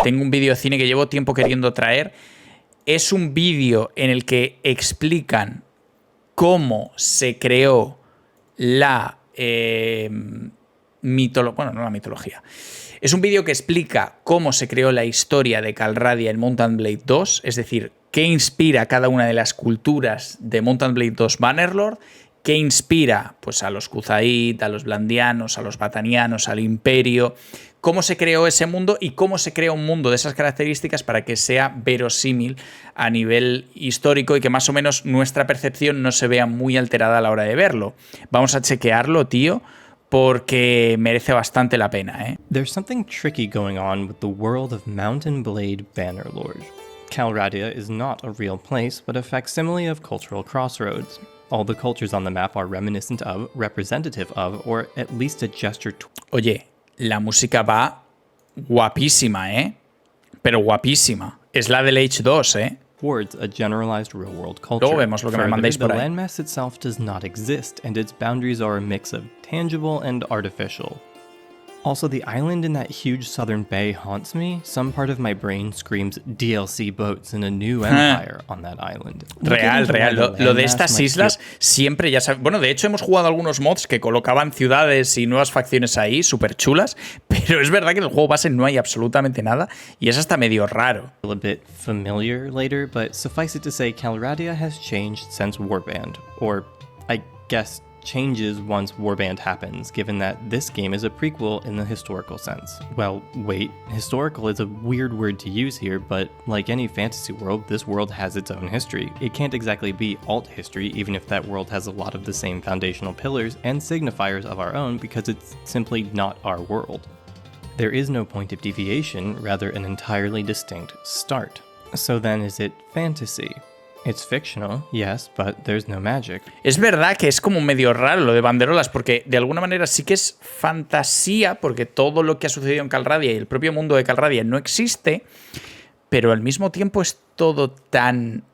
tengo un vídeo de cine que llevo tiempo queriendo traer. Es un vídeo en el que explican cómo se creó la mitología. Bueno, no la mitología. Es un vídeo que explica cómo se creó la historia de Calradia en Mount & Blade 2, es decir, qué inspira cada una de las culturas de Mount & Blade 2 Bannerlord, qué inspira pues, a los Khuzait, a los Blandianos, a los Batanianos, al Imperio, cómo se creó ese mundo y cómo se crea un mundo de esas características para que sea verosímil a nivel histórico y que más o menos nuestra percepción no se vea muy alterada a la hora de verlo. Vamos a chequearlo, tío, porque merece bastante la pena, ¿eh? There's something tricky going on with the world of Mount & Blade Bannerlord. Calradia is not a real place, but a facsimile of cultural crossroads. All the cultures on the map are reminiscent of, representative of, or at least a gesture Oye, la música va guapísima, ¿eh? Pero guapísima. Es la del H2, ¿eh? towards a generalized real-world culture. Luego vemos lo que me mandéis por ahí. The landmass itself does not exist, and its boundaries are a mix of tangible and artificial. Also, the island in that huge southern bay haunts me. Some part of my brain screams DLC boats in a new empire on that island. Real. Lo de estas islas siempre ya sabes. Bueno, de hecho hemos jugado algunos mods que colocaban ciudades y nuevas facciones ahí, súper chulas, pero es verdad que en el juego base no hay absolutamente nada y es hasta medio raro. A bit familiar later, but suffice it to say, Calradia has changed since Warband, or I guess changes once Warband happens, given that this game is a prequel in the historical sense. Well, wait, historical is a weird word to use here, but like any fantasy world, this world has its own history. It can't exactly be alt history, even if that world has a lot of the same foundational pillars and signifiers of our own, because it's simply not our world. There is no point of deviation, rather an entirely distinct start. So then is it fantasy? It's fictional, yes, but there's no magic. Es verdad que es como medio raro lo de banderolas, porque de alguna manera sí que es fantasía, porque todo lo que ha sucedido en Calradia y el propio mundo de Calradia no existe, pero al mismo tiempo es todo tan...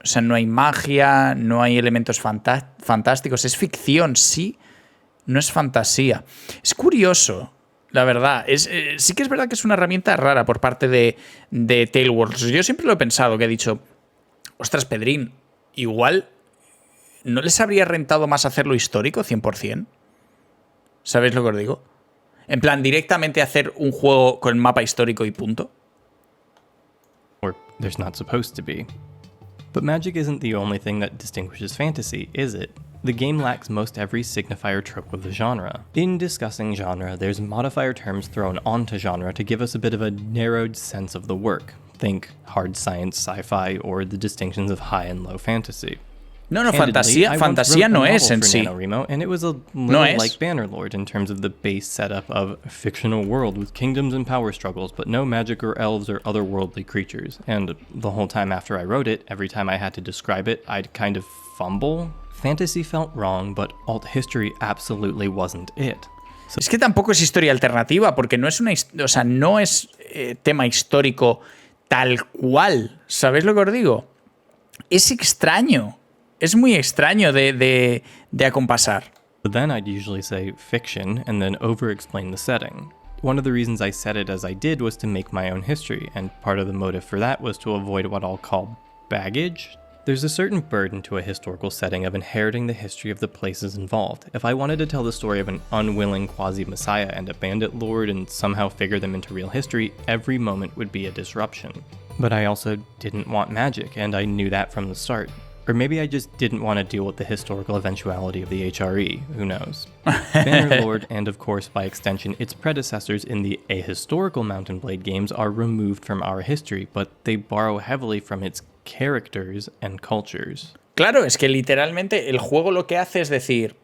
O sea, no hay magia, no hay elementos fantásticos, es ficción, sí, no es fantasía. Es curioso, la verdad. Sí que es verdad que es una herramienta rara por parte de Taleworks. Yo siempre lo he pensado, que he dicho... Ostras, Pedrín, igual ¿no les habría rentado más hacerlo histórico 100%? ¿Sabéis lo que os digo? En plan, directamente hacer un juego con mapa histórico y punto. Or there's not supposed to be. But magic isn't the only thing that distinguishes fantasy, is it? The game lacks most every signifier trope of the genre. In discussing genre, there's modifier terms thrown onto genre to give us a bit of a narrowed sense of the work. Think hard science, sci-fi, or the distinctions of high and low fantasy. No, fantasía no es en sí. NaNoWriMo, and it was a little like Bannerlord in terms of the base setup of a fictional world with kingdoms and power struggles, but no magic or elves or otherworldly creatures. And the whole time after I wrote it, every time I had to describe it, I'd kind of fumble. Fantasy felt wrong, but alt history absolutely wasn't it. Es que tampoco es historia alternativa, porque no es no es tema histórico tal cual. ¿Sabéis lo que os digo? Es extraño. Es muy extraño de acompasar. But then I'd usually say fiction and then over-explain the setting. One of the reasons I said it as I did was to make my own history, and part of the motive for that was to avoid what I'll call baggage. There's a certain burden to a historical setting of inheriting the history of the places involved. If I wanted to tell the story of an unwilling quasi-messiah and a bandit lord and somehow figure them into real history, every moment would be a disruption. But I also didn't want magic, and I knew that from the start. Or maybe I just didn't want to deal with the historical eventuality of the HRE, who knows. Bannerlord, and of course by extension its predecessors in the ahistorical Mount & Blade games, are removed from our history, but they borrow heavily from its characters and cultures. Claro, es que literalmente el juego lo que hace es decir,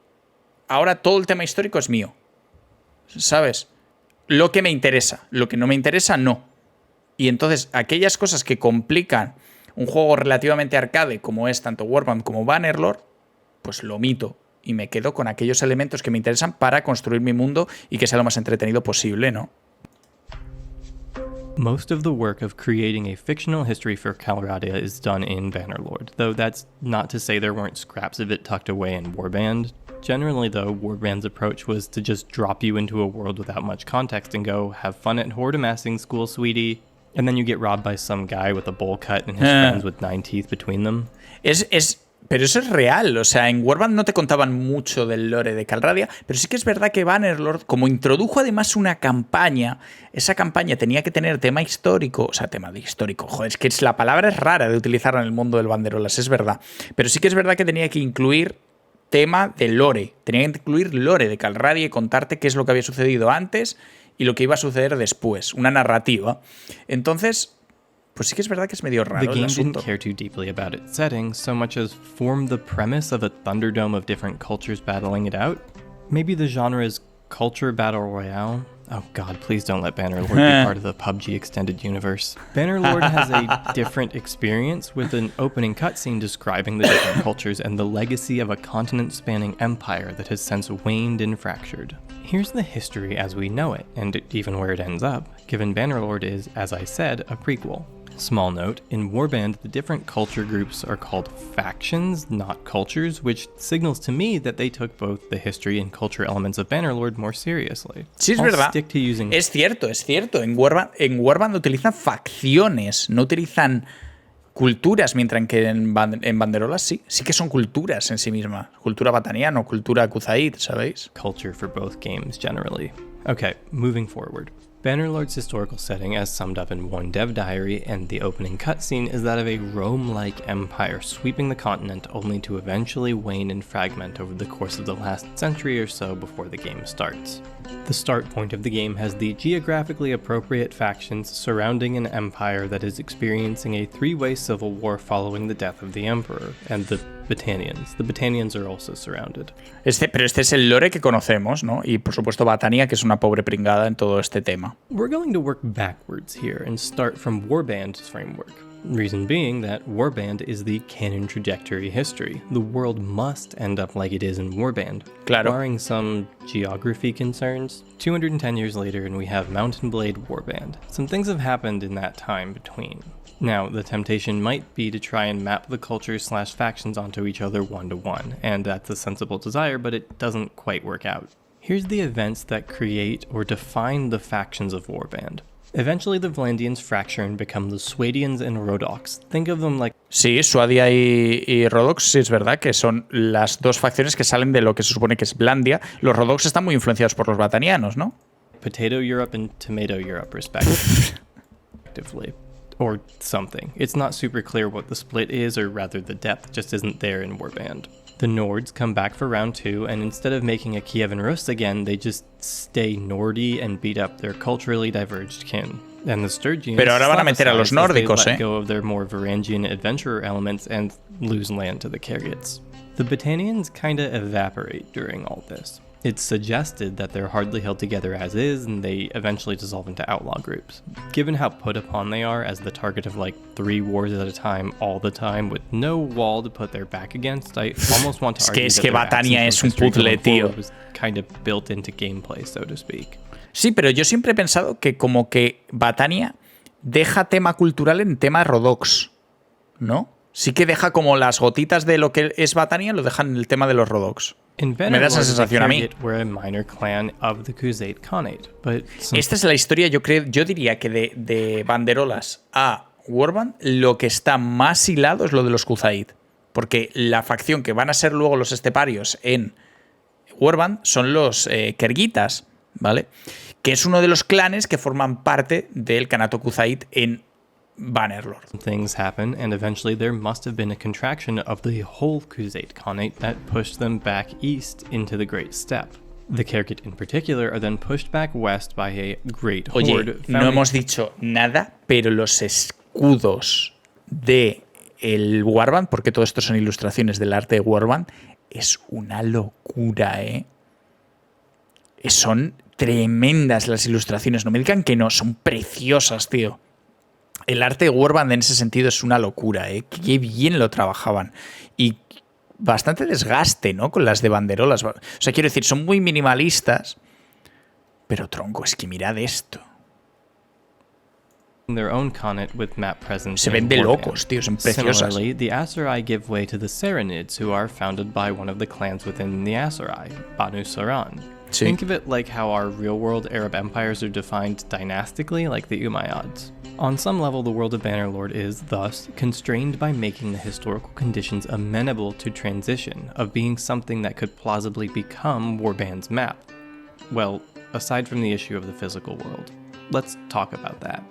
ahora todo el tema histórico es mío, ¿sabes? Lo que me interesa, lo que no me interesa, no. Y entonces aquellas cosas que complican un juego relativamente arcade como es tanto Warband como Bannerlord, pues lo omito y me quedo con aquellos elementos que me interesan para construir mi mundo y que sea lo más entretenido posible, ¿no? Most of the work of creating a fictional history for Calradia is done in Bannerlord, though that's not to say there weren't scraps of it tucked away in Warband. Generally, though, Warband's approach was to just drop you into a world without much context and go, have fun at Horde amassing, school sweetie, And then you get robbed by some guy with a bowl cut and his friends with 9 teeth between them. Pero eso es real, o sea, en Warband no te contaban mucho del lore de Calradia, pero sí que es verdad que Bannerlord, como introdujo además una campaña, esa campaña tenía que tener tema histórico, o sea, tema de histórico, joder, es que la palabra es rara de utilizarla en el mundo del banderolas, es verdad, pero sí que es verdad que tenía que incluir tema de lore, tenía que incluir lore de Calradia y contarte qué es lo que había sucedido antes y lo que iba a suceder después, una narrativa. Entonces, pues sí que es verdad que es medio raro The game el asunto. didn't care too deeply about its setting so much as form the premise of a Thunderdome of different cultures battling it out. Maybe the genre is culture battle royale. Oh god, please don't let Bannerlord be part of the PUBG extended universe. Bannerlord has a different experience with an opening cutscene describing the different cultures and the legacy of a continent-spanning empire that has since waned and fractured. Here's the history as we know it, and even where it ends up, given Bannerlord is, as I said, a prequel. Small note, in Warband, the different culture groups are called factions, not cultures, which signals to me that they took both the history and culture elements of Bannerlord more seriously. Sí, es I'll verdad. stick to using... Es cierto, es cierto. En Warband utilizan facciones, no utilizan culturas, mientras que en banderolas sí que son culturas en sí mismas. Cultura bataniana o cultura Kuzaid, ¿sabéis? Culture for both games, generally. Okay, moving forward. Bannerlord's historical setting, as summed up in one dev diary and the opening cutscene, is that of a Rome-like empire sweeping the continent only to eventually wane and fragment over the course of the last century or so before the game starts. The start point of the game has the geographically appropriate factions surrounding an empire that is experiencing a three-way civil war following the death of the emperor, and the Battanians. The Battanians are also surrounded. Pero este es el lore que conocemos, ¿no? Y por supuesto Batania, que es una pobre pringada en todo este tema. We're going to work backwards here and start from Warband's framework. Reason being that Warband is the canon trajectory history. The world must end up like it is in Warband. Claro. Barring some geography concerns, 210 years later and we have Mountain Blade Warband. Some things have happened in that time between. Now, the temptation might be to try and map the cultures/factions onto each other one-to-one, and that's a sensible desire, but it doesn't quite work out. Here's the events that create or define the factions of Warband. Eventually, the Valandians fracture and become the Swadians and Rhodoks. Think of them like... Sí, Swadia y Rhodoks, sí es verdad que son las dos facciones que salen de lo que se supone que es Vlandia. Los Rhodoks están muy influenciados por los batanianos, ¿no? Potato Europe and Tomato Europe, respectively. Or something. It's not super clear what the split is, or rather the depth just isn't there in Warband. The Nords come back for round 2, and instead of making a Kievan Rus again, they just stay Nordy and beat up their culturally diverged kin. And the Sturgians Pero ahora van a meter a los nórdicos, let go of their more Varangian adventurer elements and lose land to the Kergits. The Battanians kinda evaporate during all this. It's suggested that they're hardly held together as is, and they eventually dissolve into outlaw groups. Given how put upon they are as the target of like 3 wars at a time, all the time, with no wall to put their back against, I almost want to argue Es que Batania es un puzzle, tío. Was kind of built into gameplay, so to speak. Sí, pero yo siempre he pensado que como que Batania deja tema cultural en tema Rhodoks, ¿no? Sí que deja como las gotitas de lo que es Batania, lo dejan en el tema de los Rhodoks. Me da esa sensación a mí. Esta es la historia, yo diría que de banderolas a Warband, lo que está más hilado es lo de los Kuzaid. Porque la facción que van a ser luego los esteparios en Warband son los Kergitas, ¿vale? Que es uno de los clanes que forman parte del Kanato Kuzaid en Bannerlord. Things happen, and eventually there must have been a contraction of the whole Khuzait Khanate that pushed them back east into the Great Steppe. The Kergit in particular are then pushed back west by a great horde. Oye, no hemos dicho nada, pero los escudos de el Warband, porque todo esto son ilustraciones del arte de Warband, es una locura, ¿eh? Son tremendas las ilustraciones, no me digan que no, son preciosas, tío. El arte de Warband en ese sentido es una locura, ¿eh? Qué bien lo trabajaban. Y bastante desgaste, ¿no? Con las de banderolas. O sea, quiero decir, son muy minimalistas, pero tronco, es que mirad esto. Their own Khanate with map presence. Se ven de locos, tío, son preciosas. Similarly, the Asurai give way to the Saranids, who are founded by one of the clans within the Asurai, Banu Saran. Sí. Think of it like how our real-world Arab empires are defined dynastically, like the Umayyads. On some level, the world of Bannerlord is, thus, constrained by making the historical conditions amenable to transition, of being something that could plausibly become Warband's map. Well, aside from the issue of the physical world. Let's talk about that.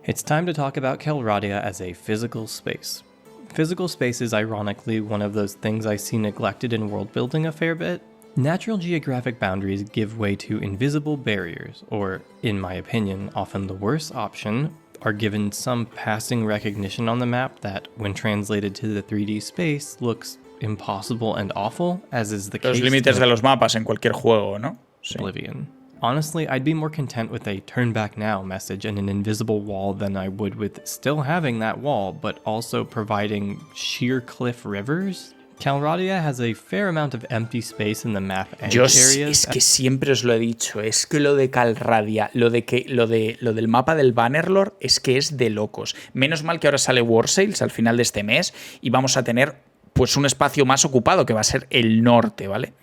It's time to talk about Kelradia as a physical space. Physical space is ironically one of those things I see neglected in world building a fair bit. Natural geographic boundaries give way to invisible barriers, or, in my opinion, often the worst option, are given some passing recognition on the map that, when translated to the 3D space, looks impossible and awful, as is the case Los límites de los mapas en cualquier juego, ¿no? Sí. Oblivion. Honestly, I'd be more content with a turn back now message and an invisible wall than I would with still having that wall, but also providing sheer cliff rivers. Kelradia has a fair amount of empty space in the map edge areas. Es que siempre os lo he dicho, es que lo de Kelradia, lo del mapa del Bannerlord es que es de locos. Menos mal que ahora sale Warsales al final de este mes y vamos a tener pues un espacio más ocupado que va a ser el norte, ¿vale?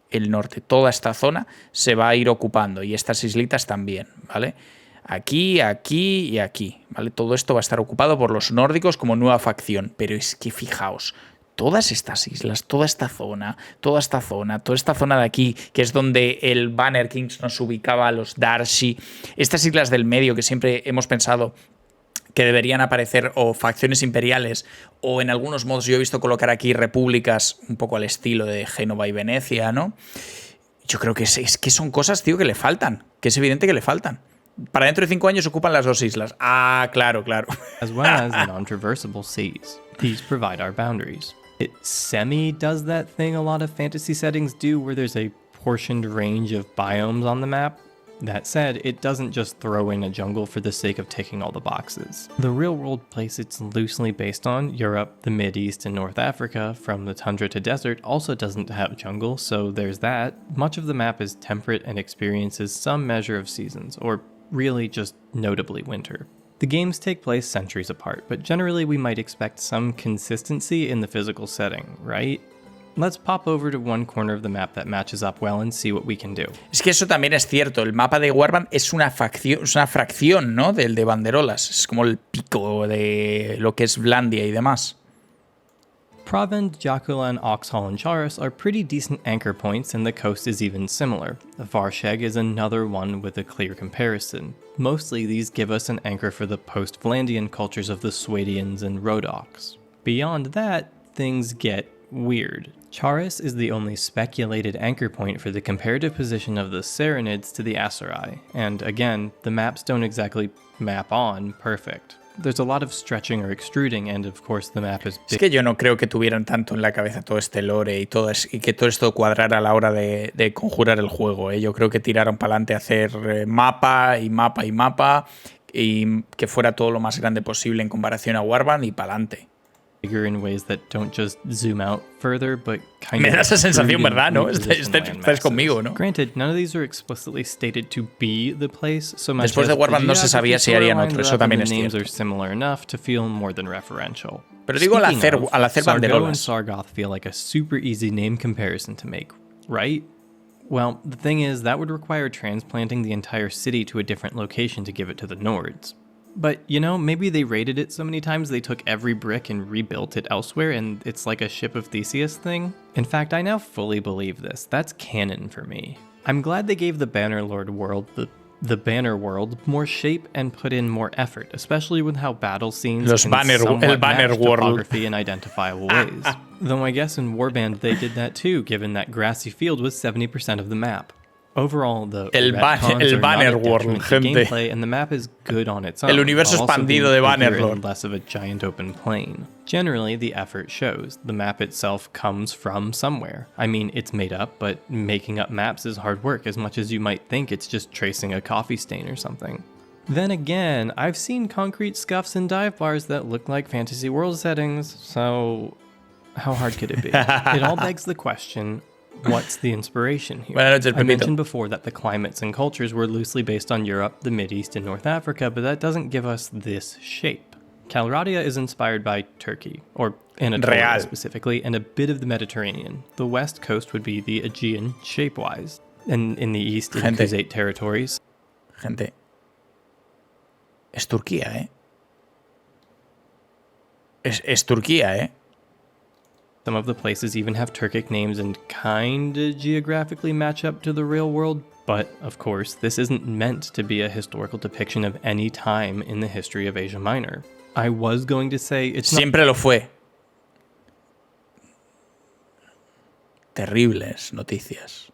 El norte, toda esta zona se va a ir ocupando y estas islitas también, ¿vale? Aquí, aquí y aquí, ¿vale? Todo esto va a estar ocupado por los nórdicos como nueva facción, pero es que fijaos, todas estas islas, toda esta zona de aquí, que es donde el Banner Kings nos ubicaba a los Darshi, estas islas del medio que siempre hemos pensado que deberían aparecer o facciones imperiales o en algunos modos yo he visto colocar aquí repúblicas un poco al estilo de Génova y Venecia, ¿no? Yo creo que es que son cosas, tío, que le faltan, que es evidente que le faltan. Para dentro de 5 años ocupan las 2 islas. Ah, claro. As well as non-traversable seas. These provide our boundaries. It semi-does that thing a lot of fantasy settings do where there's a portioned range of biomes on the map. That said, it doesn't just throw in a jungle for the sake of ticking all the boxes. The real-world place it's loosely based on, Europe, the Mideast, and North Africa, from the tundra to desert, also doesn't have jungle, so there's that. Much of the map is temperate and experiences some measure of seasons, or really just notably winter. The games take place centuries apart, but generally we might expect some consistency in the physical setting, right? Let's pop over to one corner of the map that matches up well and see what we can do. Es que eso también es cierto. El mapa de Warband es una fracción, ¿no? Del de Banderolas. Es como el pico de lo que es Vlandia y demás. Provend, Jacula, Oxhall, and Charis are pretty decent anchor points, and the coast is even similar. Varsheg is another one with a clear comparison. Mostly, these give us an anchor for the post-Vlandian cultures of the Swadians and Rhodoks. Beyond that, things get weird. Charis is the only speculated anchor point for the comparative position of the Sarranids to the Asurai, and again, the maps don't exactly map on perfect. There's a lot of stretching or extruding, and of course the map is big. Es que yo no creo que tuvieran tanto en la cabeza todo este lore y que todo esto cuadrara a la hora de conjurar el juego, ¿eh? Yo creo que tiraron para adelante a hacer mapa y que fuera todo lo más grande posible en comparación a Warband y para adelante. Bigger in ways that don't just zoom out further, but kind Me of da esa sensación, ¿verdad? ¿No? reposition Estáis conmigo, ¿no? Granted, none of these are explicitly stated to be the place, so much Después de Warband no se sabía si harían otro, eso también es names cierto. are similar enough to feel more than referential. Pero digo al hacer Sargo and banderolas. Sargoth feel like a super easy name comparison to make, right? Well, the thing is, that would require transplanting the entire city to a different location to give it to the Nords. But, you know, maybe they raided it so many times they took every brick and rebuilt it elsewhere, and it's like a Ship of Theseus thing. In fact, I now fully believe this. That's canon for me. I'm glad they gave the Bannerlord world, the Banner world, more shape and put in more effort, especially with how battle scenes El Banner match World. topography in identifiable ways. Though I guess in Warband they did that too, given that grassy field was 70% of the map. Overall, the retcons are not a detriment to gameplay, and the map is good on its own. El universo while also expandido being de bigger Bannerlord. and less of a giant open plain. Generally, the effort shows. The map itself comes from somewhere. I mean, it's made up, but making up maps is hard work as much as you might think it's just tracing a coffee stain or something. Then again, I've seen concrete scuffs and dive bars that look like fantasy world settings, so how hard could it be? It all begs the question, what's the inspiration here? Buenas noches, I Pepito. mentioned before that the climates and cultures were loosely based on Europe, the Mideast, and North Africa, but that doesn't give us this shape. Calradia is inspired by Turkey, or Anatolia Real. specifically, and a bit of the Mediterranean. The west coast would be the Aegean, shape-wise, and in the east, in Gente. Khuzait territories. Gente, es Turquía, ¿eh? Es Turquía, ¿eh? Some of the places even have Turkic names and kinda geographically match up to the real world, but of course, this isn't meant to be a historical depiction of any time in the history of Asia Minor. I was going to say it's not Siempre lo fue. Terribles noticias.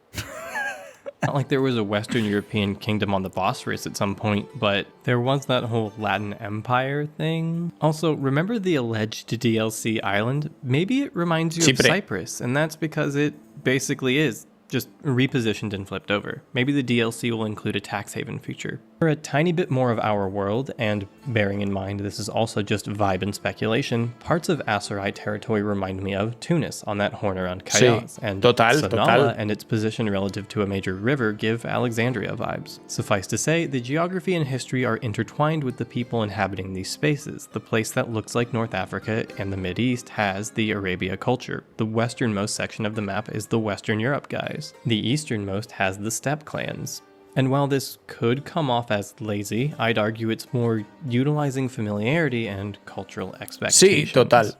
like there was a Western European kingdom on the Bosphorus at some point, but there was that whole Latin Empire thing. Also, remember the alleged DLC island? Maybe it reminds you of Chipre. Cyprus, and that's because it basically is just repositioned and flipped over. Maybe the DLC will include a tax haven feature. For a tiny bit more of our world, and bearing in mind this is also just vibe and speculation, parts of Aserai territory remind me of Tunis on that horn around Kayaz, and Sanala and its position relative to a major river give Alexandria vibes. Suffice to say, the geography and history are intertwined with the people inhabiting these spaces. The place that looks like North Africa and the Mideast has the Arabia culture. The westernmost section of the map is the Western Europe guys. The easternmost has the steppe clans. And while this could come off as lazy, I'd argue it's more utilizing familiarity and cultural expectations. Sí, total.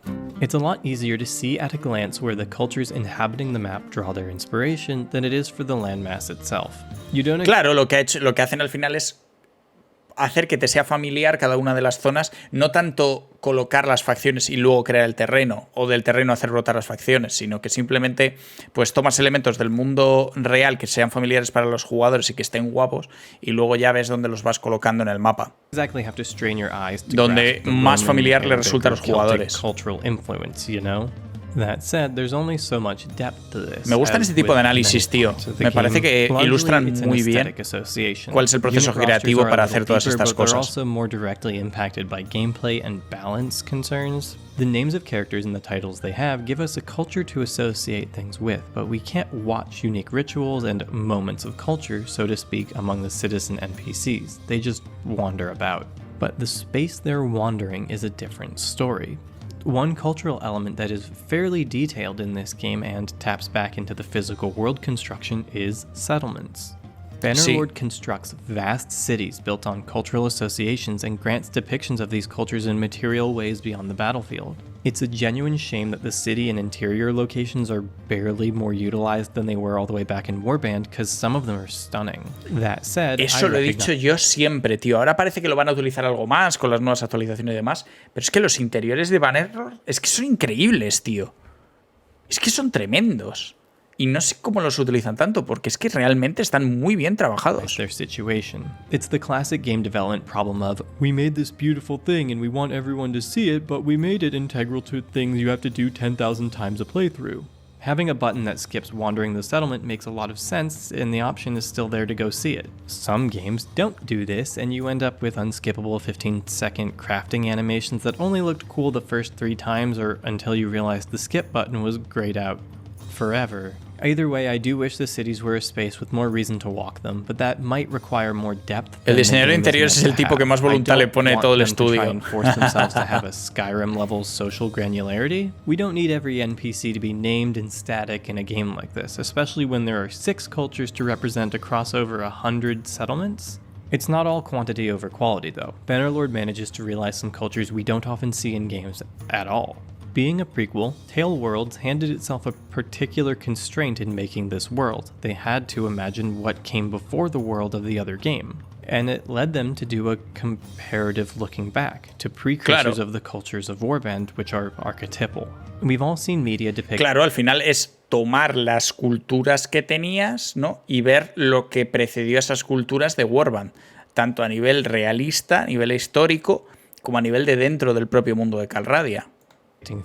It's a lot easier to see at a glance where the cultures inhabiting the map draw their inspiration than it is for the landmass itself. You don't Claro, lo que hacen al final es hacer que te sea familiar cada una de las zonas, no tanto colocar las facciones y luego crear el terreno, o del terreno hacer rotar las facciones, sino que simplemente pues tomas elementos del mundo real que sean familiares para los jugadores y que estén guapos, y luego ya ves dónde los vas colocando en el mapa. exactly have to strain your eyes to Donde grasp the más Roman familiar le and resulta a los Celtic jugadores. cultural influence, you know? That said, there's only so much depth to this. Me gustan as este tipo de with análisis, many tío. parts of the Me parece game. que Largely, ilustran it's an muy bien aesthetic association. cuál es el proceso Unit creativo rosters para are a hacer little todas deeper, estas but they're cosas. also more directly impacted by gameplay and balance concerns. The names of characters and the titles they have give us a culture to associate things with, but we can't watch unique rituals and moments of culture, so to speak, among the citizen NPCs. They just wander about. But the space they're wandering is a different story. One cultural element that is fairly detailed in this game and taps back into the physical world construction is settlements. Bannerlord constructs vast cities built on cultural associations and grants depictions of these cultures in material ways beyond the battlefield. It's a genuine shame that the city and interior locations are barely more utilized than they were all the way back in Warband, because some of them are stunning. That said, Eso lo he dicho yo siempre, tío. Ahora parece que lo van a utilizar algo más con las nuevas actualizaciones y demás, pero es que los interiores de Bannerlord es que son increíbles, tío. Es que son tremendos. Y no sé cómo los utilizan tanto, porque es que realmente están muy bien trabajados. Their situation. It's the classic game development problem of, we made this beautiful thing and we want everyone to see it, but we made it integral to things you have to do 10,000 times a playthrough. Having a button that skips wandering the settlement makes a lot of sense, and the option is still there to go see it. Some games don't do this, and you end up with unskippable 15-second crafting animations that only looked cool the first 3 times or until you realized the skip button was grayed out forever. Either way, I do wish the cities were a space with more reason to walk them, but that might require more depth. El diseñador de interiores es el tipo que más voluntad le pone a todo el estudio. And force themselves to have a Skyrim-level social granularity. We don't need every NPC to be named and static in a game like this, especially when there are 6 cultures to represent across over 100 settlements. It's not all quantity over quality, though. Bannerlord manages to realize some cultures we don't often see in games at all. Being a prequel, Tale Worlds handed itself a particular constraint in making this world. They had to imagine what came before the world of the other game. And it led them to do a comparative looking back to precursors of the cultures of Warband, which are archetypal. We've all seen media depict... Claro, al final es tomar las culturas que tenías, ¿no? Y ver lo que precedió a esas culturas de Warband, tanto a nivel realista, a nivel histórico, como a nivel de dentro del propio mundo de Calradia.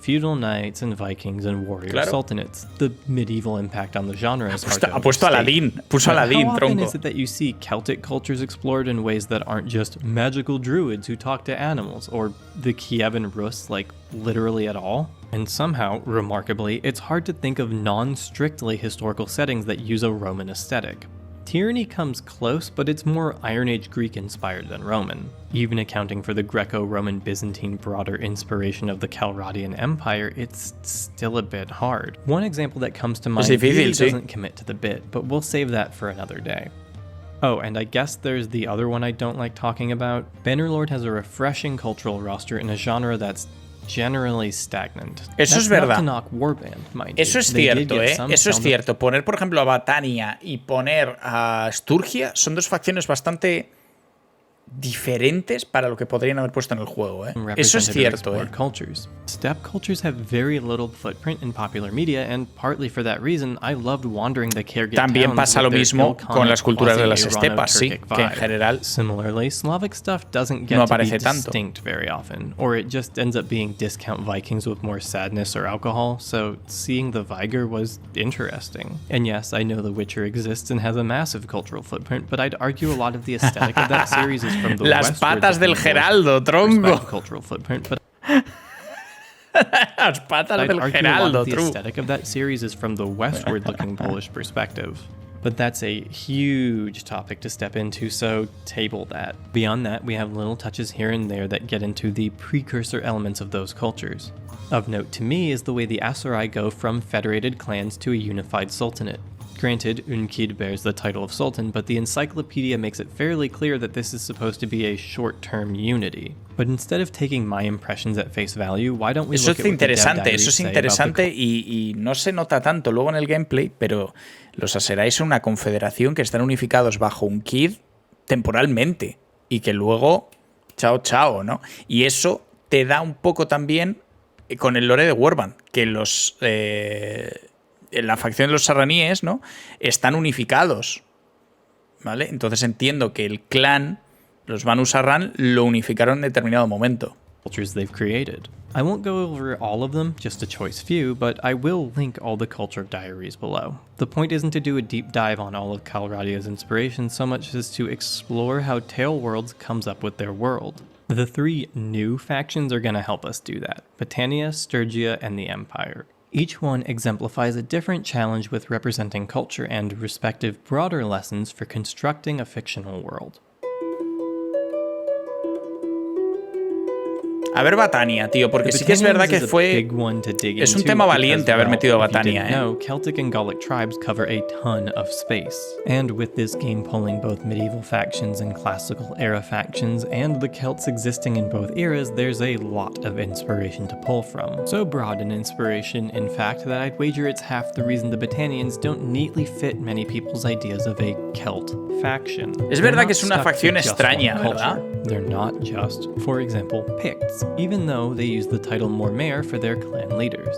Feudal knights and Vikings and warrior sultanates. The medieval impact on the genre is hard to Ha puesto Aladdin. Puso Aladdin, How often tronco. is it that you see Celtic cultures explored in ways that aren't just magical druids who talk to animals, or the Kievan Rus, like, literally at all? And somehow, remarkably, it's hard to think of non-strictly historical settings that use a Roman aesthetic. Tyranny comes close, but it's more Iron Age Greek inspired than Roman, even accounting for the Greco-Roman Byzantine broader inspiration of the Calradian Empire. It's still a bit hard. One example that comes to mind really doesn't commit to the bit, but we'll save that for another day. Oh, and I guess there's the other one I don't like talking about. Bannerlord has a refreshing cultural roster in a genre that's generally stagnant. Eso es verdad. Eso es cierto, ¿eh? Eso es cierto. Poner, por ejemplo, a Batania y poner a Sturgia son dos facciones bastante diferentes para lo que podrían haber puesto en el juego, ¿eh? Eso es cierto, ¿eh? Steppe cultures have very little footprint in popular media, and partly for that reason, I loved wandering the Kyrgyz También pasa lo mismo con las culturas de las estepas, sí, que en general Similarly, Slavic stuff doesn't get to be distinct very often, or it just ends up being discount Vikings with more sadness or alcohol, so seeing the Viger was interesting. And yes, I know The Witcher exists and has a massive cultural footprint, but I'd argue a lot of the aesthetic of that series is from the Las patas del Geraldo, tronco. Cultural footprint, but Las patas del Geraldo, the aesthetic of that series is from the westward-looking Polish perspective. But that's a huge topic to step into, so table that. Beyond that, we have little touches here and there that get into the precursor elements of those cultures. Of note to me is the way the Asurai go from federated clans to a unified sultanate. Granted, Unkid bears the title of Sultan, but the encyclopedia makes it fairly clear that this is supposed to be a short-term unity. But instead of taking my impressions at face value, why don't we look at what the Dev Diaries say about the... Eso es interesante y no se nota tanto luego en el gameplay, pero los Aserai son una confederación que están unificados bajo Unkid temporalmente y que luego chao, ¿no? Y eso te da un poco también con el lore de Warband, que los... en la facción de los sarraníes, ¿no? Están unificados, ¿vale? Entonces entiendo que el clan, los Banu Sarran, lo unificaron en determinado momento. Cultures they've created. I won't go over all of them, just a choice few, but I will link all the culture diaries below. The point isn't to do a deep dive on all of Calradia's inspiration so much as to explore how Tale Worlds comes up with their world. The three new factions are going to help us do that: Battania, Sturgia, and the Empire. Each one exemplifies a different challenge with representing culture and respective broader lessons for constructing a fictional world. A ver Battania, tío, porque sí que es verdad que fue... Es un tema valiente haber metido a Battania, ¿eh? Celtic and Gallic tribes cover a ton of space. And with this game pulling both medieval factions and classical era factions, and the Celts existing in both eras, there's a lot of inspiration to pull from. So broad an inspiration, in fact, that I'd wager it's half the reason the Battanians don't neatly fit many people's ideas of a Celt faction. Es verdad que es una facción extraña, ¿verdad? They're not just, for example, Picts, even though they use the title Mormaer for their clan leaders.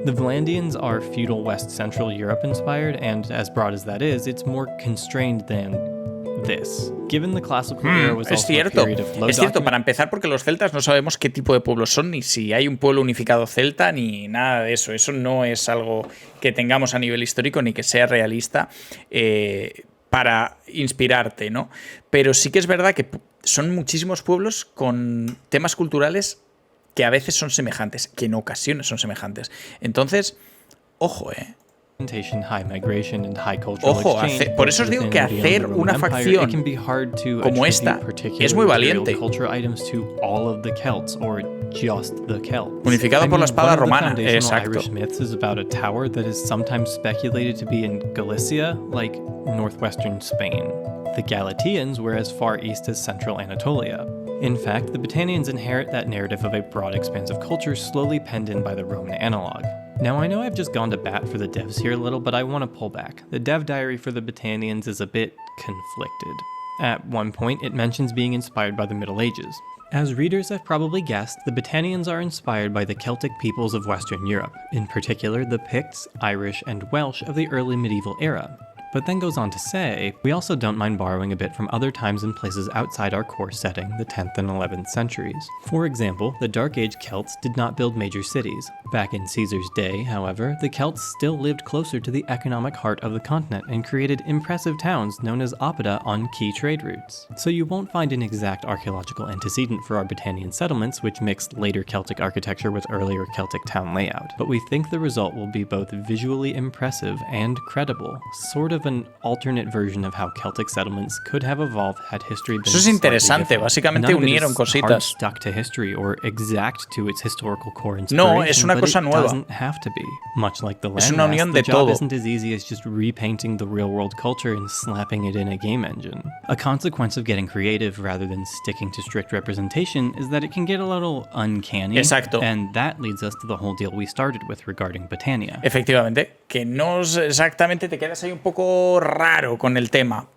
The Vlandians are feudal West Central Europe inspired, and as broad as that is, it's more constrained than this. Given the classical era was also a period of low Es cierto, para empezar, porque los celtas no sabemos qué tipo de pueblos son, ni si hay un pueblo unificado celta, ni nada de eso. Eso no es algo que tengamos a nivel histórico, ni que sea realista para inspirarte, ¿no? Pero sí que es verdad que son muchísimos pueblos con temas culturales que a veces son semejantes, que en ocasiones son semejantes. Entonces, ojo, Ojo, por eso os digo que hacer una facción como esta es muy valiente. Unificado por la espada romana, exacto. Northwestern Spain. The Galatians were as far east as central Anatolia. In fact, the Battanians inherit that narrative of a broad expanse of culture slowly penned in by the Roman analog. Now, I know I've just gone to bat for the devs here a little, but I want to pull back. The dev diary for the Battanians is a bit conflicted. At one point, it mentions being inspired by the Middle Ages. As readers have probably guessed, the Battanians are inspired by the Celtic peoples of Western Europe, in particular the Picts, Irish, and Welsh of the early medieval era. But then goes on to say, we also don't mind borrowing a bit from other times and places outside our core setting, the 10th and 11th centuries. For example, the Dark Age Celts did not build major cities. Back in Caesar's day, however, the Celts still lived closer to the economic heart of the continent and created impressive towns known as oppida on key trade routes. So you won't find an exact archaeological antecedent for our Battanian settlements, which mixed later Celtic architecture with earlier Celtic town layout. But we think the result will be both visually impressive and credible, sort of of an alternate version of how Celtic settlements could have evolved had history been Eso es slightly interesante. different. Básicamente None of it unieron is cositas. hard stuck to history or exact to its historical core No, es inspiration, una but cosa it nueva. doesn't have to be. Much like the Es una landmass, unión the de job todo. isn't as easy as just repainting the real-world culture and slapping it in a game engine. A consequence of getting creative rather than sticking to strict representation is that it can get a little uncanny. Exacto. And that leads us to the whole deal we started with regarding Botania. Efectivamente, que no es exactamente, te quedas ahí un poco raro con el tema.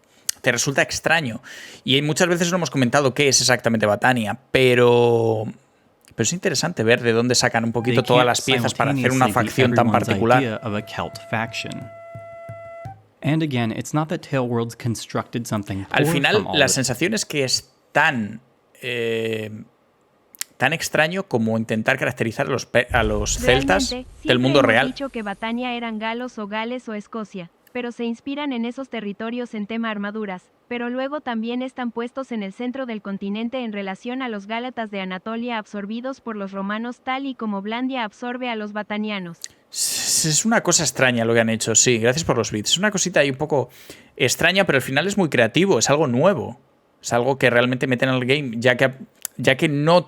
Te resulta extraño. Y muchas veces no hemos comentado qué es exactamente Botania, pero es interesante ver de dónde sacan un poquito todas las piezas para hacer una facción tan particular. And again, it's not that Taleworlds constructed something Al final, from all la of it. sensación es que es tan extraño como intentar caracterizar a los celtas Realmente, del mundo siempre real. hemos dicho que Batania eran galos o Gales o Escocia, pero se inspiran en esos territorios en tema armaduras, pero luego también están puestos en el centro del continente en relación a los gálatas de Anatolia absorbidos por los romanos tal y como Blandia absorbe a los batanianos. Es una cosa extraña lo que han hecho, sí, gracias por los bits. Es una cosita ahí un poco extraña, pero al final es muy creativo, es algo nuevo. Es algo que realmente meten al game, ya que no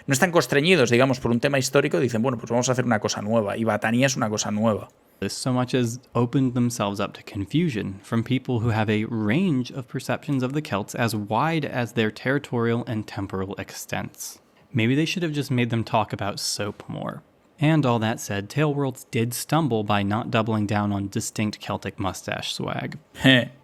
están constreñidos, digamos, por un tema histórico, dicen, bueno, pues vamos a hacer una cosa nueva. Y Batania es una cosa nueva. So much as opened themselves up to confusion from people who have a range of perceptions of the Celts as wide as their territorial and temporal extents. Maybe they should have just made them talk about soap more. And all that said, Taleworlds did stumble by not doubling down on distinct Celtic mustache swag.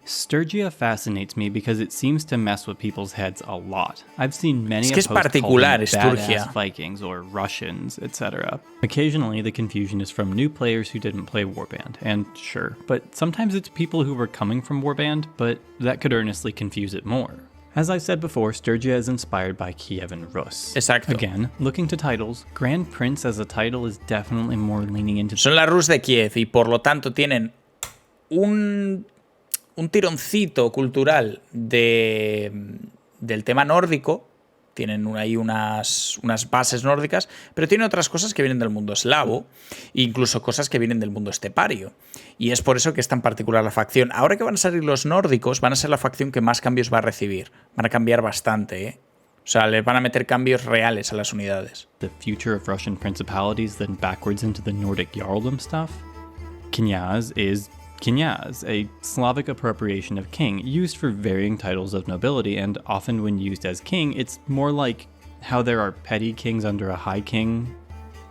Sturgia fascinates me because it seems to mess with people's heads a lot. I've seen many Es que es posts particular, calling them Sturgia. badass Vikings or Russians, etc. Occasionally, the confusion is from new players who didn't play Warband, and sure, but sometimes it's people who were coming from Warband, but that could earnestly confuse it more. As I said before, Sturgia is inspired by Kievan Rus. Exacto. Again, looking to titles, Grand Prince as a title is definitely more leaning into... Son las Rus de Kiev y por lo tanto tienen un tironcito cultural del tema nórdico. Tienen ahí unas bases nórdicas, pero tienen otras cosas que vienen del mundo eslavo, incluso cosas que vienen del mundo estepario. Y es por eso que es tan particular la facción. Ahora que van a salir los nórdicos, van a ser la facción que más cambios va a recibir. Van a cambiar bastante, ¿eh? O sea, le van a meter cambios reales a las unidades. The future of Russian principalities, then backwards into the Nordic Jarldom stuff. Knyaz is Knyaz, a Slavic appropriation of king, used for varying titles of nobility, and often when used as king, it's more like how there are petty kings under a high king,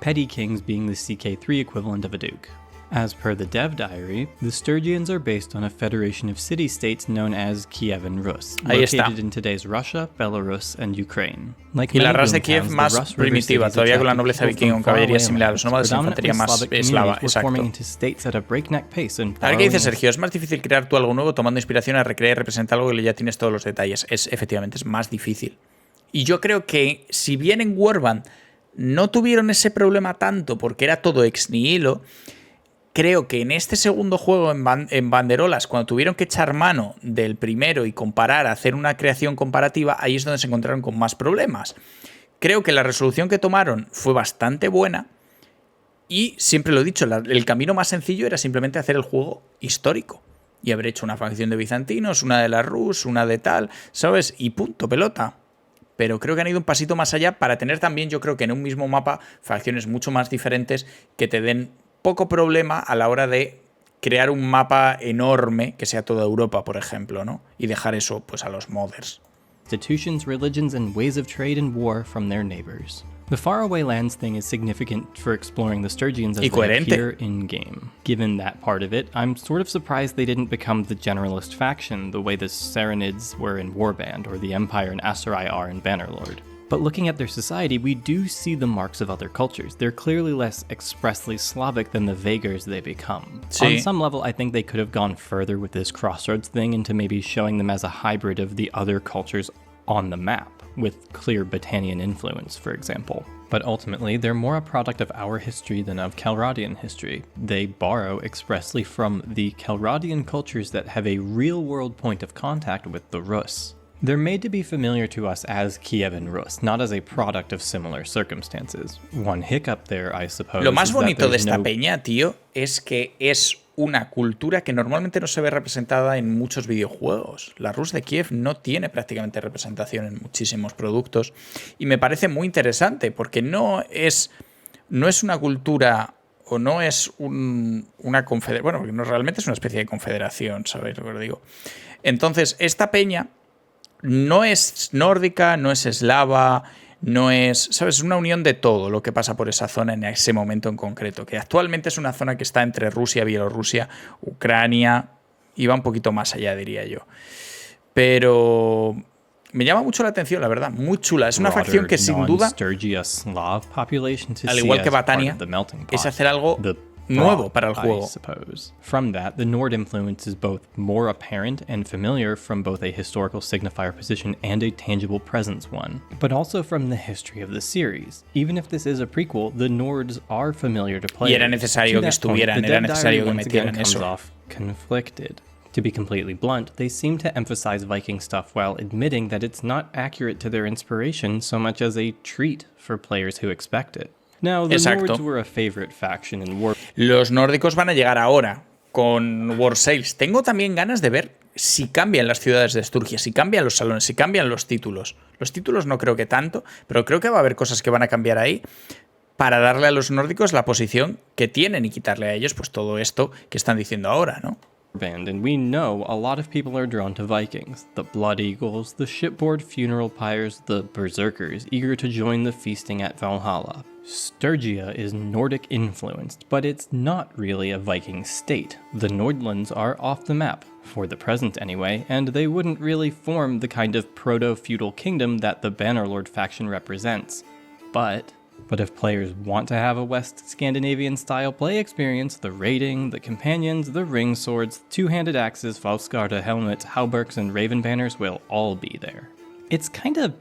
petty kings being the CK3 equivalent of a duke. As per the dev diary, the Sturgians are based on a federation of city-states known as Kievan Rus, Ahí está. located in today's Russia, Belarus, and Ukraine. Like Y la many raza de boom Kiev towns, the más Rus River primitiva, cities todavía con la attracted nobleza people vikinga, from con caballería far away similar a lands. los nómadas de infantería más Predominantly Slavic eslava. communities were forming Exacto. into states at a breakneck pace and A ver qué dice borrowing Sergio. Es más difícil crear tú algo nuevo tomando inspiración a recrear y representar algo que ya tienes todos los detalles. Efectivamente, es más difícil. Y yo creo que si bien en Warband no tuvieron ese problema tanto porque era todo ex nihilo, creo que en este segundo juego en Banderolas, cuando tuvieron que echar mano del primero y comparar, hacer una creación comparativa, ahí es donde se encontraron con más problemas. Creo que la resolución que tomaron fue bastante buena y siempre lo he dicho, el camino más sencillo era simplemente hacer el juego histórico y haber hecho una facción de bizantinos, una de la Rus, una de tal, ¿sabes? Y punto, pelota. Pero creo que han ido un pasito más allá para tener también, yo creo que en un mismo mapa, facciones mucho más diferentes que te den poco problema a la hora de crear un mapa enorme que sea toda Europa, por ejemplo, ¿no? Y dejar eso pues a los modders. institutions, religions, and ways of trade and war from their neighbors. The faraway lands thing is significant for exploring the Sturgians as they appear in-game. Given that part of it, I'm sort of surprised they didn't become the generalist faction the way the Saranids were in Warband or the Empire and Aserai are in Bannerlord. But looking at their society, we do see the marks of other cultures. They're clearly less expressly Slavic than the Vagars they become. Sí. On some level, I think they could have gone further with this crossroads thing into maybe showing them as a hybrid of the other cultures on the map, with clear Botanian influence, for example. But ultimately, they're more a product of our history than of Calradian history. They borrow expressly from the Calradian cultures that have a real-world point of contact with the Rus. They're made to be familiar to us as Kievan Rus, not as a product of similar circumstances. One hiccup there, I suppose, Lo más is that bonito de there's esta no... peña, tío, es que es una cultura que normalmente no se ve representada en muchos videojuegos. La Rus de Kiev no tiene prácticamente representación en muchísimos productos y me parece muy interesante porque no es una cultura o no es una confederación, bueno, porque no, realmente es una especie de confederación, ¿sabéis lo que os digo? Entonces, esta peña no es nórdica, no es eslava, no es, ¿sabes? Es una unión de todo lo que pasa por esa zona en ese momento en concreto, que actualmente es una zona que está entre Rusia, Bielorrusia, Ucrania, y va un poquito más allá, diría yo. Pero me llama mucho la atención, la verdad, muy chula. Es una facción que sin duda, al igual que Batania, es hacer algo nuevo para el juego. From that, the Nord influence is both more apparent and familiar from both a historical signifier position and a tangible presence one, but also from the history of the series. Even if this is a prequel, the Nords are familiar to players. Y era necesario que estuvieran, era necesario que metieran eso. Conflicted. To be completely blunt, they seem to emphasize Viking stuff while admitting that it's not accurate to their inspiration so much as a treat for players who expect it. Now, the Nords were a favorite faction in War. Los nórdicos van a llegar ahora con War Sales. Tengo también ganas de ver si cambian las ciudades de Sturgia, si cambian los salones, si cambian los títulos. Los títulos no creo que tanto, pero creo que va a haber cosas que van a cambiar ahí para darle a los nórdicos la posición que tienen y quitarle a ellos pues todo esto que están diciendo ahora, ¿no? And we know a lot of people are drawn to Vikings, the Blood Eagles, the shipboard funeral pyres, the berserkers, eager to join the feasting at Valhalla. Sturgia is Nordic influenced, but it's not really a Viking state. The Nordlands are off the map, for the present anyway, and they wouldn't really form the kind of proto-feudal kingdom that the Bannerlord faction represents. But if players want to have a West Scandinavian-style play experience, the raiding, the companions, the ring swords, two-handed axes, Faustgarda helmets, hauberks, and raven banners will all be there. It's kind of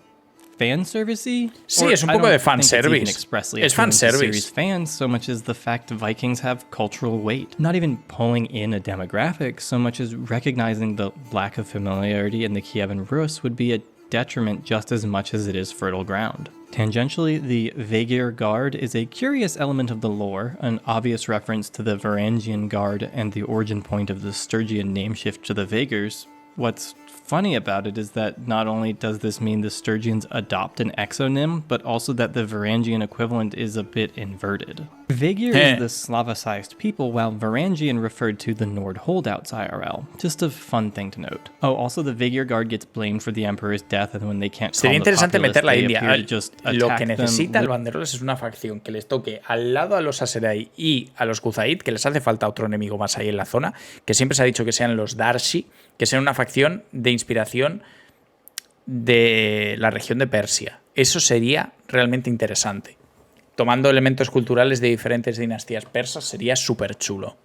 fanservice-y. Sí, es un poco de fanservice. Es fanservice. Fans so much as the fact Vikings have cultural weight. Not even pulling in a demographic so much as recognizing the lack of familiarity in the Kievan Rus would be a detriment just as much as it is fertile ground. Tangentially, the Vaegir Guard is a curious element of the lore, an obvious reference to the Varangian Guard and the origin point of the Sturgian nameshift to the Vaegirs. What's funny about it is that not only does this mean the Sturgians adopt an exonym, but also that the Varangian equivalent is a bit inverted. Vaegir is the Slavicized people, while Varangian referred to the Nord holdouts IRL. Just a fun thing to note. Oh, also the Vaegir Guard gets blamed for the Emperor's death, and when they can't Sería interesante meter la India. Lo que them. necesita el Banderolas es una facción que les toque al lado a los Aserai y a los Kuzaid, que les hace falta otro enemigo más ahí en la zona, que siempre se ha dicho que sean los Darshi, que sean una facción de inspiración de la región de Persia. Eso sería realmente interesante. Tomando elementos culturales de diferentes dinastías persas sería súper chulo.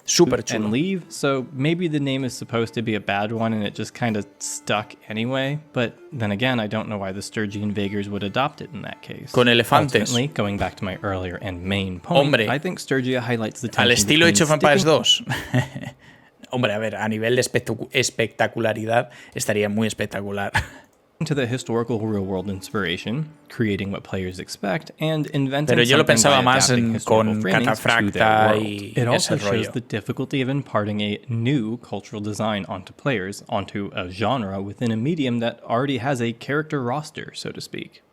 Súper chulo. And leave, so maybe the name is supposed to be a bad one and it just kind of stuck anyway, but then again, I don't know why the Sturgian Vaegirs would adopt it in that case. Con elefantes. Ultimately, going back to my earlier and main point, Hombre, I think Sturgia highlights the tension al estilo Age of Empires sticking... 2. Hombre, a ver, a nivel de espectacularidad estaría muy espectacular. To the historical real-world inspiration, creating what players expect, and inventing Pero yo lo something pensaba by más adapting con historical framings to Catafracta their world. y It also ese rollo. shows the difficulty of imparting a new cultural design onto players, onto a genre within a medium that already has a character roster, so to speak.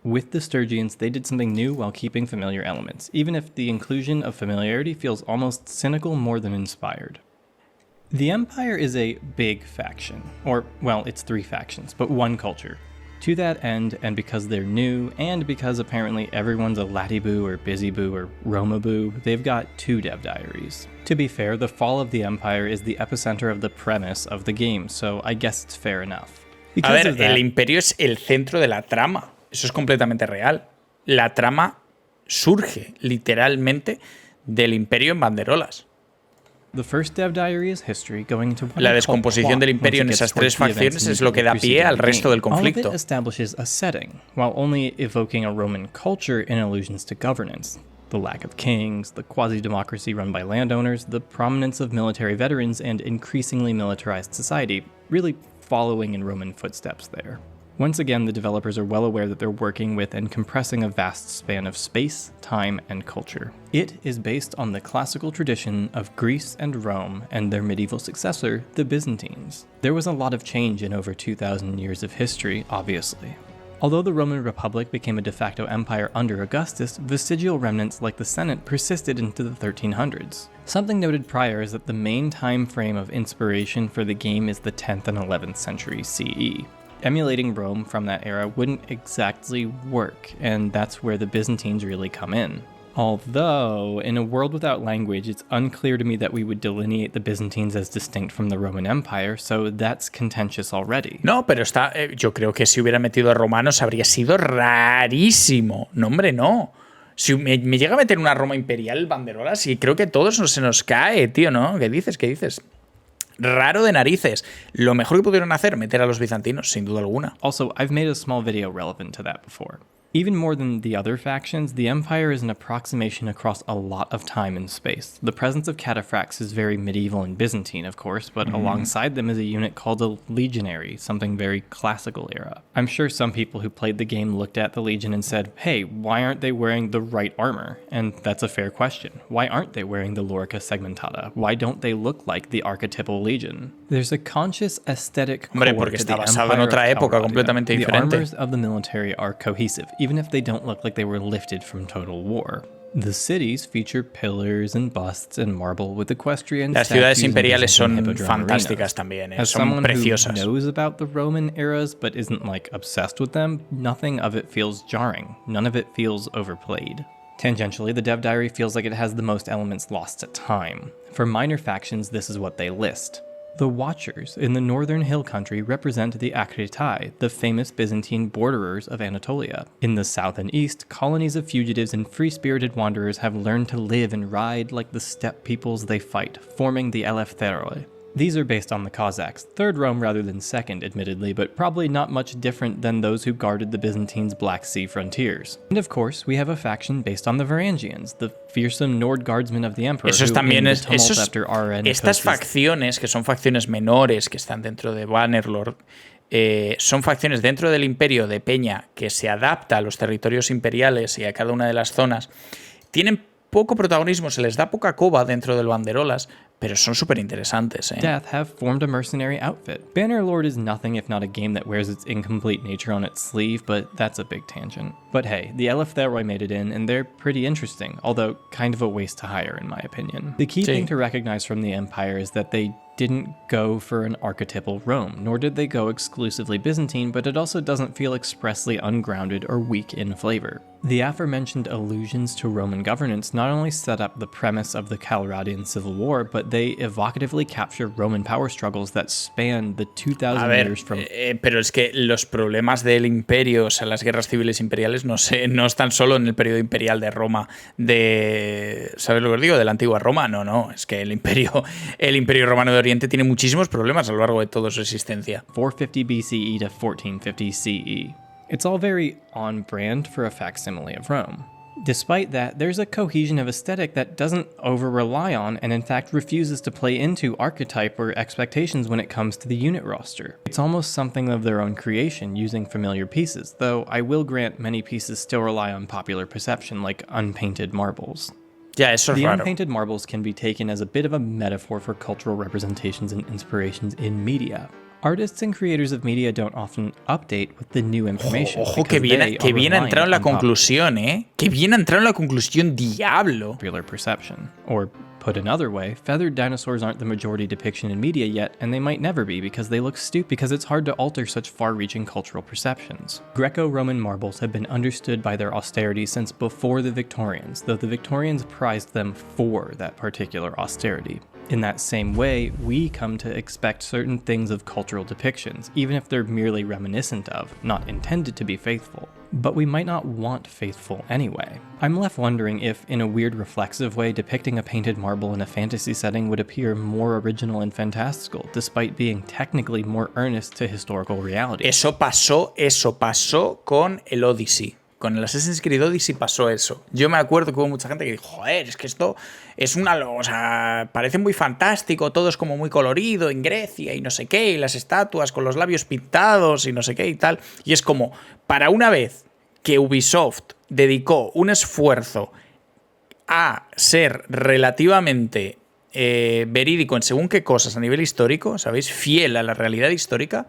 With the Sturgians, they did something new while keeping familiar elements, even if the inclusion of familiarity feels almost cynical more than inspired. The Empire is a big faction, or, well, it's 3 factions, but one culture. To that end, and because they're new, and because apparently everyone's a Latiboo or Busyboo or Romaboo, they've got 2 dev diaries. To be fair, the fall of the Empire is the epicenter of the premise of the game, so I guess it's fair enough. A ver, el Imperio es el centro de la trama. Eso es completamente real. La trama surge literalmente del Imperio en banderolas. The first dev diary is history going into La descomposición del Imperio en esas 3 facciones es lo que da pie al resto del conflicto. All of it establishes a setting, while only evoking a Roman culture and allusions to governance. The lack of kings, the quasi-democracy run by landowners, the prominence of military veterans, and increasingly militarized society, really following in Roman footsteps there. Once again, the developers are well aware that they're working with and compressing a vast span of space, time, and culture. It is based on the classical tradition of Greece and Rome and their medieval successor, the Byzantines. There was a lot of change in over 2,000 years of history, obviously. Although the Roman Republic became a de facto empire under Augustus, vestigial remnants like the Senate persisted into the 1300s. Something noted prior is that the main time frame of inspiration for the game is the 10th and 11th century CE. Emulating Rome from that era wouldn't exactly work, and that's where the Byzantines really come in. Although, in a world without language, it's unclear to me that we would delineate the Byzantines as distinct from the Roman Empire, so that's contentious already. No, pero está. Yo creo que si hubiera metido a romanos habría sido rarísimo. No, hombre, no. Si me llega a meter una Roma imperial, banderolas, y creo que todo eso se nos cae, tío, ¿no? ¿Qué dices? ¿Qué dices? Raro de narices. Lo mejor que pudieron hacer, meter a los bizantinos, sin duda alguna. Also, I've made a small video relevant to that before. Even more than the other factions, the Empire is an approximation across a lot of time and space. The presence of cataphracts is very medieval and Byzantine, of course, but alongside them is a unit called a legionary, something very classical era. I'm sure some people who played the game looked at the Legion and said, hey, why aren't they wearing the right armor? And that's a fair question. Why aren't they wearing the Lorica segmentata? Why don't they look like the archetypal Legion? There's a conscious aesthetic core porque to está the basado en Empire otra of época Calradia. completamente The diferente. armors of the military are cohesive, even if they don't look like they were lifted from Total War. The cities feature pillars and busts and marble with equestrian Las ciudades statues and imperiales son Byzantine hippodrome fantásticas arenas. también, As son someone preciosas. who knows about the Roman eras but isn't like obsessed with them, nothing of it feels jarring. None of it feels overplayed. Tangentially, the dev diary feels like it has the most elements lost to time. For minor factions, this is what they list. The Watchers in the northern hill country represent the Akhritai, the famous Byzantine borderers of Anatolia. In the south and east, colonies of fugitives and free-spirited wanderers have learned to live and ride like the steppe peoples they fight, forming the Eleftheroi. These are based on the Cossacks, third Rome rather than second, admittedly, but probably not much different than those who guarded the Byzantines' Black Sea frontiers. And of course, we have a faction based on the Varangians, the fearsome Nord guardsmen of the Emperor, Esos who también in the es, tumult esos, after Ara estas facciones, que son facciones menores, que están dentro de Bannerlord, son facciones dentro del imperio de Peña que se adapta a los territorios imperiales y a cada una de las zonas. Tienen poco protagonismo, se les da poca coba dentro del Banderolas, pero son súper interesantes. Death have formed a mercenary outfit. Bannerlord is nothing if not a game that wears its incomplete nature on its sleeve, but that's a big tangent. But hey, the Eleftheroi made it in, and they're pretty interesting, although kind of a waste to hire in my opinion. The key thing to recognize from the Empire is that they didn't go for an archetypal Rome, nor did they go exclusively Byzantine, but it also doesn't feel expressly ungrounded or weak in flavor. The aforementioned allusions to Roman governance not only set up the premise of the Calradian Civil War, but they evocatively capture Roman power struggles that span the 2,000 years from... Pero es que los problemas del imperio, o sea, las guerras civiles imperiales, no están solo en el periodo imperial de Roma, ¿sabes lo que os digo? De la antigua Roma, no, es que el imperio romano de Oriente tiene muchísimos problemas a lo largo de toda su existencia. 450 BCE to 1450 CE. It's all very on brand for a facsimile of Rome. Despite that, there's a cohesion of aesthetic that doesn't over-rely on and in fact refuses to play into archetype or expectations when it comes to the unit roster. It's almost something of their own creation using familiar pieces, though I will grant many pieces still rely on popular perception like unpainted marbles. Ya, eso es The raro. unpainted marbles can be taken as a bit of a metaphor for cultural representations and inspirations in media. Artists and creators of media don't often update with the new information. Ojo, que bien ha entrado en la conclusión, ¿eh? Que bien ha entrado en la conclusión, diablo. Popular perception. Or, put another way, feathered dinosaurs aren't the majority depiction in media yet, and they might never be because they look stupid because it's hard to alter such far-reaching cultural perceptions. Greco-Roman marbles have been understood by their austerity since before the Victorians, though the Victorians prized them for that particular austerity. In that same way, we come to expect certain things of cultural depictions, even if they're merely reminiscent of, not intended to be faithful. But we might not want faithful anyway. I'm left wondering if, in a weird reflexive way, depicting a painted marble in a fantasy setting would appear more original and fantastical, despite being technically more earnest to historical reality. Eso pasó con el Odyssey. con el Assassin's Creed Odyssey pasó eso. Yo me acuerdo que hubo mucha gente que dijo, joder, es que esto es o sea, parece muy fantástico, todo es como muy colorido en Grecia y no sé qué, y las estatuas con los labios pintados y no sé qué y tal. Y es como, para una vez que Ubisoft dedicó un esfuerzo a ser relativamente verídico en según qué cosas a nivel histórico, ¿sabéis? Fiel a la realidad histórica,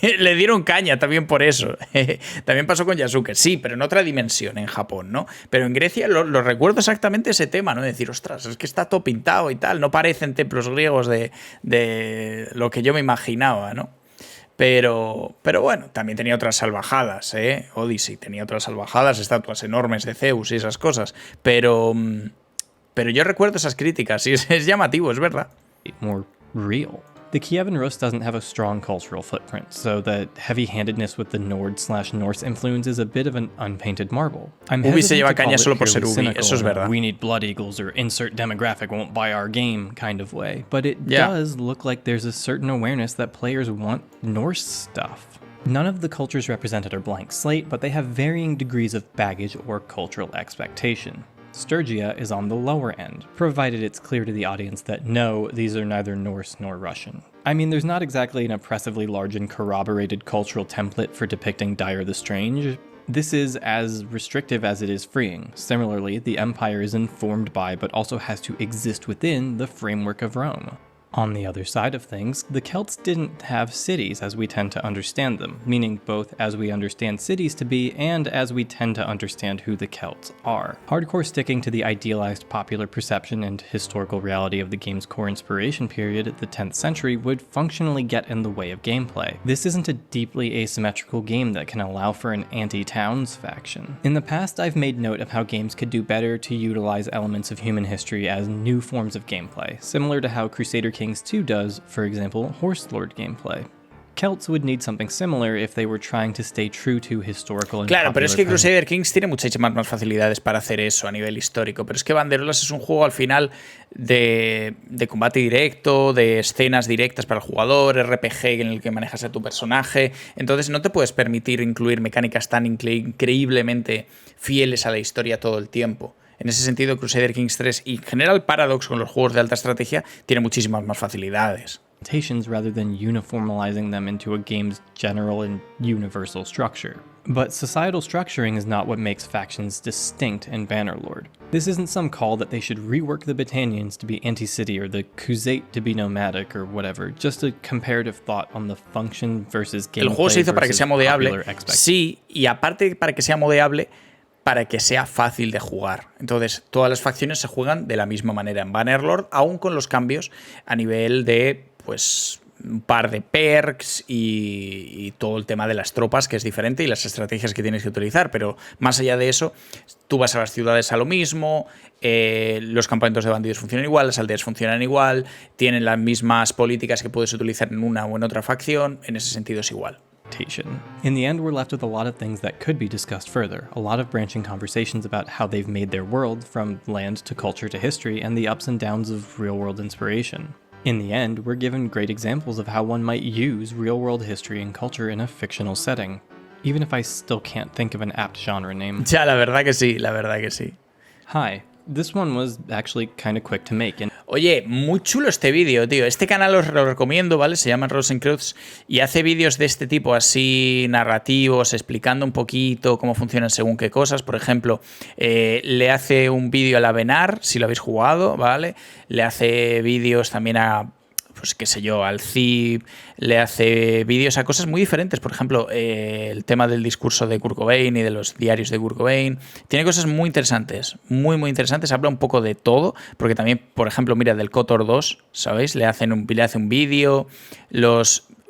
le dieron caña también por eso. También pasó con Yasuke, sí, pero en otra dimensión, en Japón, ¿no? Pero en Grecia lo recuerdo exactamente ese tema, ¿no? De decir, ostras, es que está todo pintado y tal, no parecen templos griegos de lo que yo me imaginaba, ¿no? Pero bueno, también tenía otras salvajadas, ¿eh? Odyssey tenía otras salvajadas, estatuas enormes de Zeus y esas cosas. Pero yo recuerdo esas críticas y es llamativo, es verdad. More real. The Kievan Rus doesn't have a strong cultural footprint, so the heavy-handedness with the Nord/Norse influence is a bit of an unpainted marble. Ubi se lleva caña solo por ser Ubi, eso es verdad. We need Blood Eagles or insert demographic won't buy our game kind of way, but it does look like there's a certain awareness that players want Norse stuff. None of the cultures represented are blank slate, but they have varying degrees of baggage or cultural expectation. Sturgia is on the lower end, provided it's clear to the audience that no, these are neither Norse nor Russian. I mean, there's not exactly an oppressively large and corroborated cultural template for depicting Dire the Strange. This is as restrictive as it is freeing. Similarly, the Empire is informed by but also has to exist within the framework of Rome. On the other side of things, the Celts didn't have cities as we tend to understand them, meaning both as we understand cities to be and as we tend to understand who the Celts are. Hardcore sticking to the idealized popular perception and historical reality of the game's core inspiration period at the 10th century would functionally get in the way of gameplay. This isn't a deeply asymmetrical game that can allow for an anti-towns faction. In the past, I've made note of how games could do better to utilize elements of human history as new forms of gameplay, similar to how Crusader Kings 2 does, for example, Horse Lord gameplay. Celts would need something similar if they were trying to stay true to historical and claro, pero es que popular Crusader Kings tiene muchísimas más facilidades para hacer eso a nivel histórico. Pero es que Banderolas es un juego al final de combate directo, de escenas directas para el jugador, RPG en el que manejas a tu personaje. Entonces no te puedes permitir incluir mecánicas tan increíblemente fieles a la historia todo el tiempo. En ese sentido, Crusader Kings 3 y en general Paradox con los juegos de alta estrategia tiene muchísimas más facilidades. Rather than uniformalizing them into a game's general and universal structure. But societal structuring is not what makes factions distinct in Bannerlord. This isn't some call that they should rework the Battanians to be anti-city or the Khuzait to be nomadic or whatever, just a comparative thought on the function versus gameplay. El juego se hizo para que sea modeable, sí, y aparte para que sea modeable, para que sea fácil de jugar. Entonces, todas las facciones se juegan de la misma manera en Bannerlord, aún con los cambios a nivel de, pues, un par de perks y todo el tema de las tropas, que es diferente, y las estrategias que tienes que utilizar. Pero más allá de eso, tú vas a las ciudades a lo mismo, los campamentos de bandidos funcionan igual, las aldeas funcionan igual, tienen las mismas políticas que puedes utilizar en una o en otra facción, en ese sentido es igual. In the end, we're left with a lot of things that could be discussed further, a lot of branching conversations about how they've made their world, from land to culture to history, and the ups and downs of real-world inspiration. In the end, we're given great examples of how one might use real-world history and culture in a fictional setting, even if I still can't think of an apt genre name. Ya, la verdad que sí, la verdad que sí. Hi. This one was actually kind of quick to make. Oye, muy chulo este vídeo, tío. Este canal os lo recomiendo, ¿vale? Se llama Rosencreutz y hace vídeos de este tipo así narrativos, explicando un poquito cómo funcionan según qué cosas. Por ejemplo, le hace un vídeo a la Benar, si lo habéis jugado, ¿vale? Le hace vídeos también a, pues qué sé yo, al Cib, le hace vídeos a cosas muy diferentes. Por ejemplo, el tema del discurso de Kurt Cobain y de los diarios de Kurt Cobain. Tiene cosas muy interesantes, muy, muy interesantes. Habla un poco de todo, porque también, por ejemplo, mira, del KOTOR 2, ¿sabéis? Le hace un vídeo,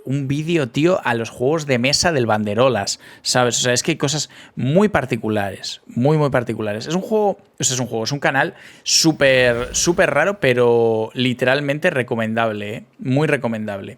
un vídeo, tío, a los juegos de mesa del Banderolas, ¿sabes? O sea, es que hay cosas muy particulares, muy, muy particulares. Es un canal súper, súper raro, pero literalmente recomendable, ¿eh? Muy recomendable.